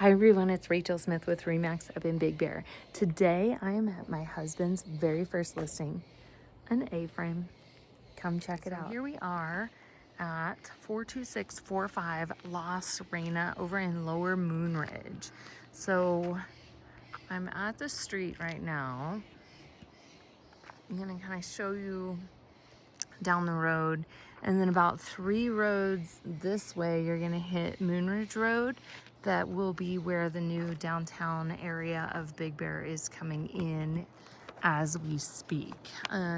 Hi everyone, it's Rachel Smith with REMAX up in Big Bear. Today I am at my husband's very first listing, an A-frame. Come check it out. Here we are at 42645 La Serena over in Lower Moonridge. So I'm at the street right now. I'm gonna kind of show you down the road, and then about 3 roads this way you're gonna hit Moonridge Road. That will be where the new downtown area of Big Bear is coming in as we speak.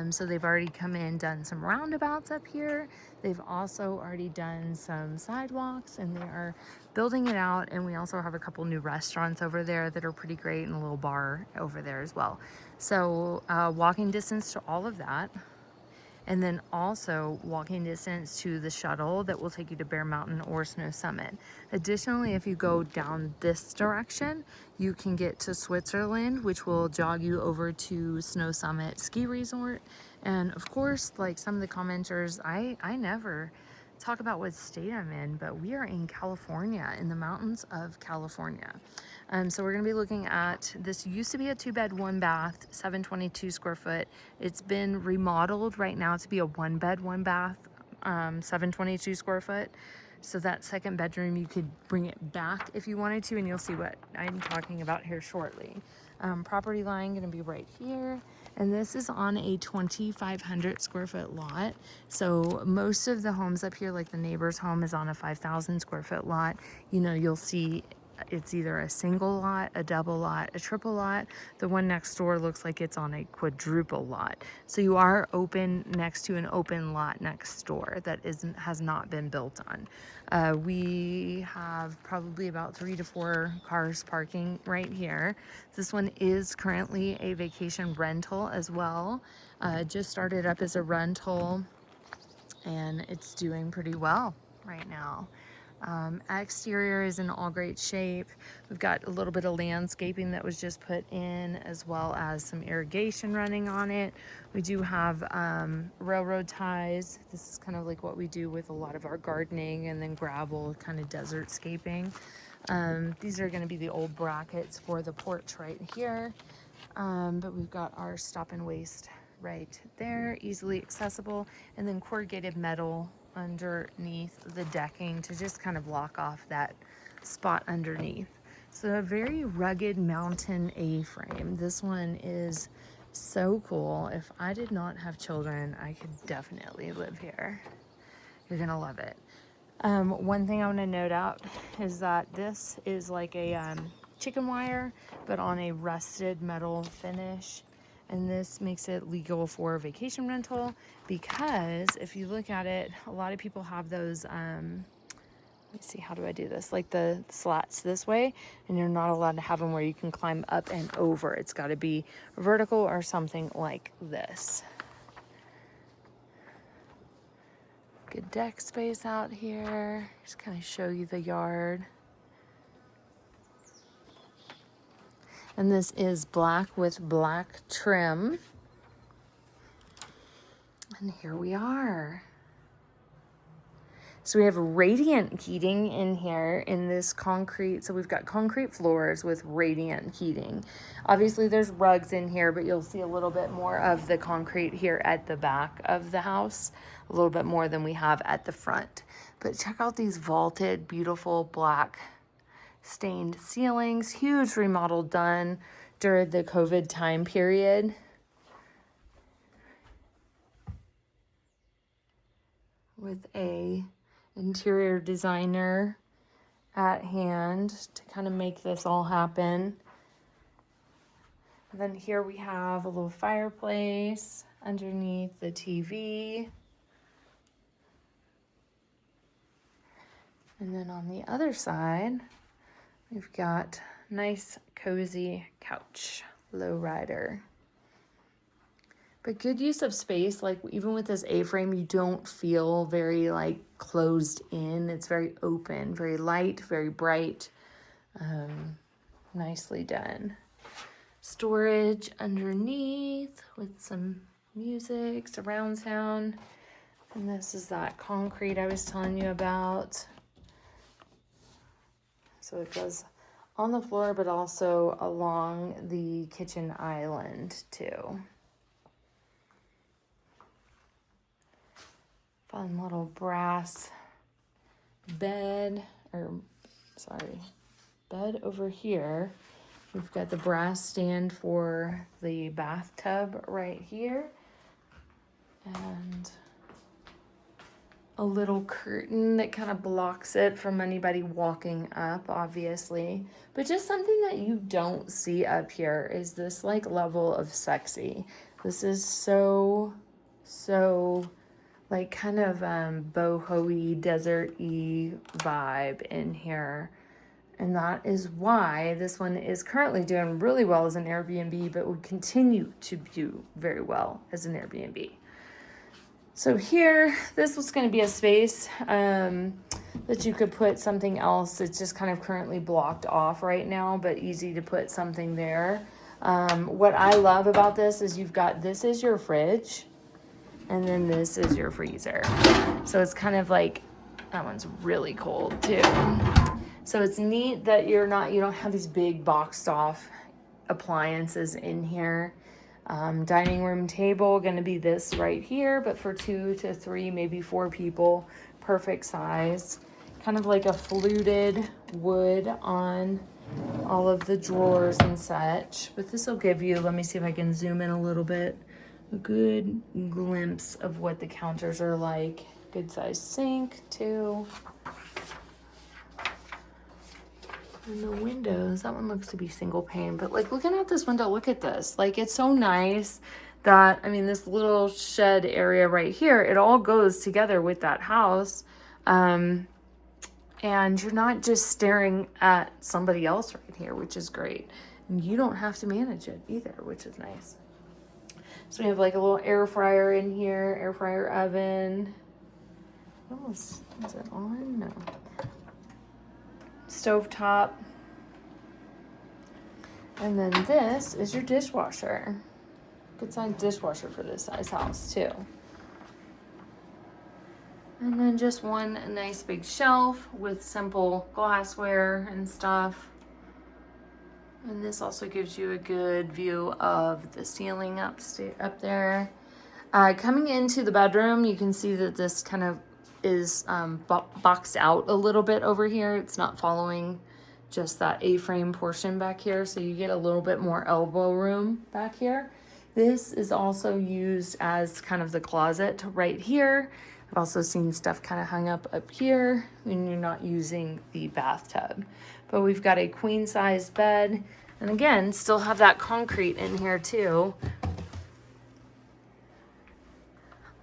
So they've already come in, done some roundabouts up here. They've also already done some sidewalks, and they are building it out. And we also have a couple new restaurants over there that are pretty great, and a little bar over there as well. So walking distance to all of that. And then also walking distance to the shuttle that will take you to Bear Mountain or Snow Summit. Additionally, if you go down this direction, you can get to Switzerland, which will jog you over to Snow Summit Ski Resort. And of course, like some of the commenters, I never talk about what state I'm in, but we are in California, in the mountains of California. So we're gonna be looking at, this used to be a 2-bed, 1-bath, 722 square foot. It's been remodeled right now to be a 1-bed, 1-bath, 722 square foot. So that second bedroom, you could bring it back if you wanted to, and you'll see what I'm talking about here shortly. Property line gonna be right here. And this is on a 2,500 square foot lot. So most of the homes up here, like the neighbor's home is on a 5,000 square foot lot. You know, you'll see it's either a single lot, a double lot, a triple lot. The one next door looks like it's on a quadruple lot. So you are open next to an open lot next door that has not been built on. We have probably about 3 to 4 cars parking right here. This one is currently a vacation rental as well. Just started up as a rental, and it's doing pretty well right now. Exterior is in all great shape. We've got a little bit of landscaping that was just put in, as well as some irrigation running on it. We do have railroad ties. This is kind of like what we do with a lot of our gardening, and then gravel, kind of desert scaping. These are going to be the old brackets for the porch right here. But we've got our stop and waste right there, easily accessible, and then corrugated metal underneath the decking to just kind of block off that spot underneath. So a very rugged mountain A-frame. This one is so cool. If I did not have children, I could definitely live here. You're gonna love it. One thing I want to note out is that this is like a chicken wire, but on a rusted metal finish. And this makes it legal for vacation rental, because if you look at it, a lot of people have those, let me see, how do I do this? Like the slats this way, and you're not allowed to have them where you can climb up and over. It's got to be vertical or something like this. Good deck space out here. Just kind of show you the yard. And this is black with black trim. And here we are. So we have radiant heating in here in this concrete. So we've got concrete floors with radiant heating. Obviously there's rugs in here, but you'll see a little bit more of the concrete here at the back of the house, a little bit more than we have at the front. But check out these vaulted, beautiful black stained ceilings. Huge remodel done during the COVID time period. With a interior designer at hand to kind of make this all happen. And then here we have a little fireplace underneath the TV. And then on the other side, we've got nice cozy couch, low rider. But good use of space. Like even with this A-frame, you don't feel very like closed in. It's very open, very light, very bright. Nicely done. Storage underneath with some music, surround sound. And this is that concrete I was telling you about. So it goes on the floor, but also along the kitchen island too. Fun little brass bed, bed over here. We've got the brass stand for the bathtub right here. And a little curtain that kind of blocks it from anybody walking up, obviously. But just something that you don't see up here is this like level of sexy. This is so like kind of boho-y, desert-y vibe in here. And that is why this one is currently doing really well as an Airbnb, but would continue to do very well as an Airbnb. So here, this was going to be a space that you could put something else. It's just kind of currently blocked off right now, but easy to put something there. What I love about this is this is your fridge, and then this is your freezer. So it's kind of like, that one's really cold too. So it's neat that you don't have these big boxed off appliances in here. Dining room table, gonna be this right here, but for 2 to 3, maybe 4 people, perfect size. Kind of like a fluted wood on all of the drawers and such. But this will give you, let me see if I can zoom in a little bit, a good glimpse of what the counters are like. Good size sink too. And the windows, that one looks to be single pane, but like looking out this window, look at this. Like it's so nice that, I mean, this little shed area right here, it all goes together with that house. And you're not just staring at somebody else right here, which is great. And you don't have to manage it either, which is nice. So we have like a little air fryer in here, air fryer oven. Oh, is it on? No. Stovetop. And then this is your dishwasher. Good size dishwasher for this size house too. And then just one nice big shelf with simple glassware and stuff. And this also gives you a good view of the ceiling up there. Coming into the bedroom, you can see that this kind of is boxed out a little bit over here. It's not following just that A-frame portion back here, so you get a little bit more elbow room back here. This is also used as kind of the closet right here. I've also seen stuff kind of hung up here when you're not using the bathtub. But we've got a queen size bed, and again, still have that concrete in here too.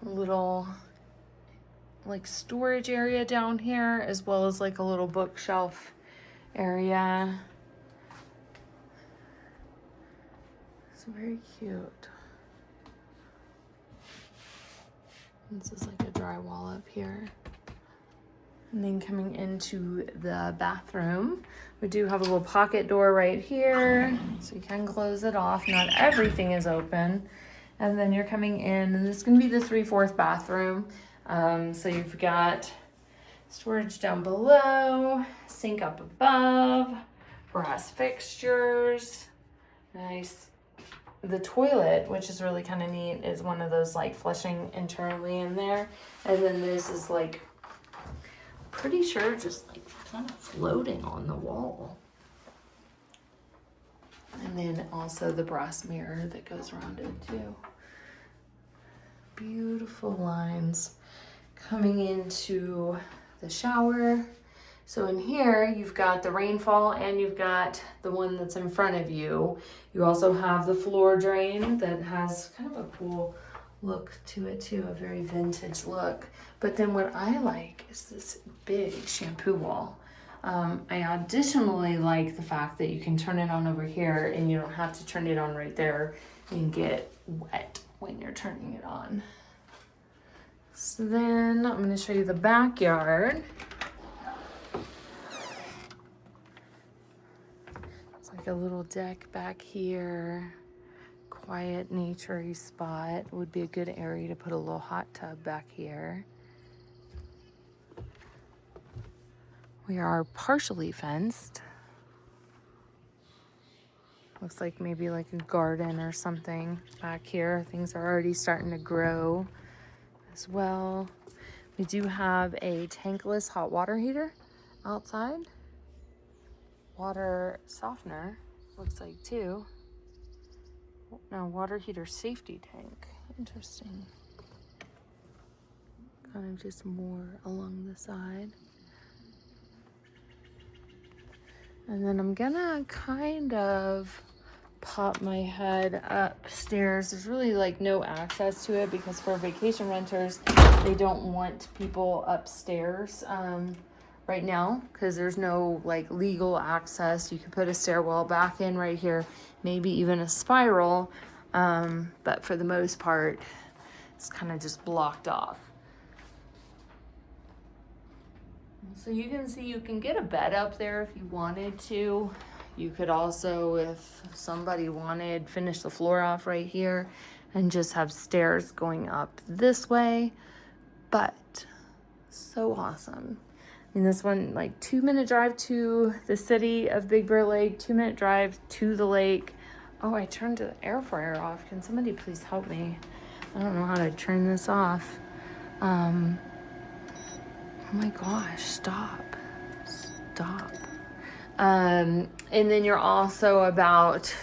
A little like storage area down here, as well as like a little bookshelf area. It's very cute. This is like a drywall up here. And then coming into the bathroom, we do have a little pocket door right here, so you can close it off. Not everything is open. And then you're coming in, and this is gonna be the 3/4 bathroom. So you've got storage down below, sink up above, brass fixtures, nice. The toilet, which is really kind of neat, is one of those like flushing internally in there. And then this is like, pretty sure just like kind of floating on the wall. And then also the brass mirror that goes around it too. Beautiful lines. Coming into the shower. So in here, you've got the rainfall and you've got the one that's in front of you. You also have the floor drain that has kind of a cool look to it too, a very vintage look. But then what I like is this big shampoo wall. I additionally like the fact that you can turn it on over here and you don't have to turn it on right there and get wet when you're turning it on. So then I'm going to show you the backyard. It's like a little deck back here. Quiet, nature-y spot. Would be a good area to put a little hot tub back here. We are partially fenced. Looks like maybe like a garden or something back here. Things are already starting to grow as well. We do have a tankless hot water heater outside. Water softener, looks like too. No, water heater safety tank. Interesting. Kind of just more along the side. And then I'm gonna kind of pop my head upstairs. There's really like no access to it because for vacation renters, they don't want people upstairs right now because there's no like legal access. You could put a stairwell back in right here, maybe even a spiral, but for the most part, it's kind of just blocked off. So you can see you can get a bed up there if you wanted to. You could also, if somebody wanted, finish the floor off right here and just have stairs going up this way. But so awesome. I mean, this one, like 2-minute drive to the city of Big Bear Lake, 2-minute drive to the lake. Oh, I turned the air fryer off. Can somebody please help me? I don't know how to turn this off. Oh my gosh, stop. And then you're also about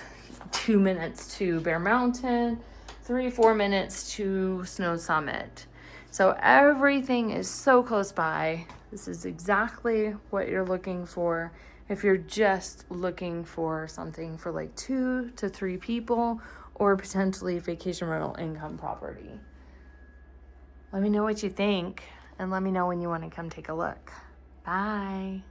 2 minutes to Bear Mountain, 3-4 minutes to Snow Summit. So everything is so close by. This is exactly what you're looking for if you're just looking for something for like 2 to 3 people or potentially vacation rental income property. Let me know what you think and let me know when you want to come take a look. Bye.